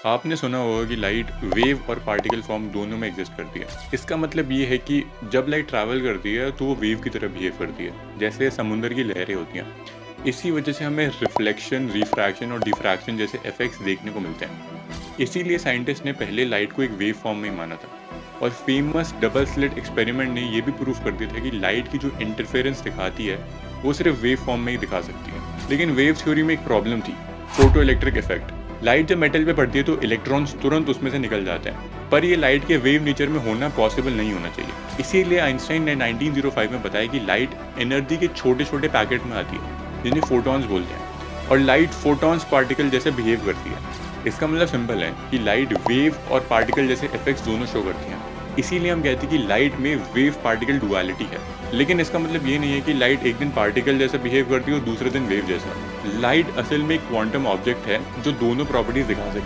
आपने सुना होगा कि लाइट वेव और पार्टिकल फॉर्म दोनों में एग्जिस्ट करती है। इसका मतलब ये है कि जब लाइट ट्रैवल करती है तो वो वेव की तरह बिहेव करती है, जैसे समुद्र की लहरें होती हैं। इसी वजह से हमें रिफ्लेक्शन, रिफ्रैक्शन और डिफ्रैक्शन जैसे इफेक्ट्स देखने को मिलते हैं। इसीलिए साइंटिस्ट ने पहले लाइट को एक वेव फॉर्म में ही माना था। और फेमस डबल स्लिट एक्सपेरिमेंट ने ये भी प्रूफ कर दिया था कि लाइट की जो इंटरफेरेंस दिखाती है वो सिर्फ वेव फॉर्म में ही दिखा सकती है। लेकिन वेव थ्योरी में एक प्रॉब्लम थी, फोटो इलेक्ट्रिक इफेक्ट। लाइट जब मेटल पे पड़ती है तो इलेक्ट्रॉन्स तुरंत उसमें से निकल जाते हैं, पर ये लाइट के वेव नेचर में होना पॉसिबल नहीं होना चाहिए। इसीलिए आइंस्टाइन ने 1905 में बताया कि लाइट एनर्जी के छोटे छोटे पैकेट में आती है, जिन्हें फोटॉन्स बोलते हैं, और लाइट फोटॉन्स पार्टिकल जैसे बिहेव करती है। इसका मतलब सिंपल है कि लाइट वेव और पार्टिकल जैसे इफेक्ट्स दोनों शो करती हैं। इसीलिए हम कहते हैं कि लाइट में वेव पार्टिकल डुअलिटी है। लेकिन इसका मतलब ये नहीं है कि लाइट एक दिन पार्टिकल जैसा बिहेव करती है और दूसरे दिन वेव जैसा। लाइट असल में एक क्वांटम ऑब्जेक्ट है जो दोनों प्रॉपर्टीज दिखा सकती है।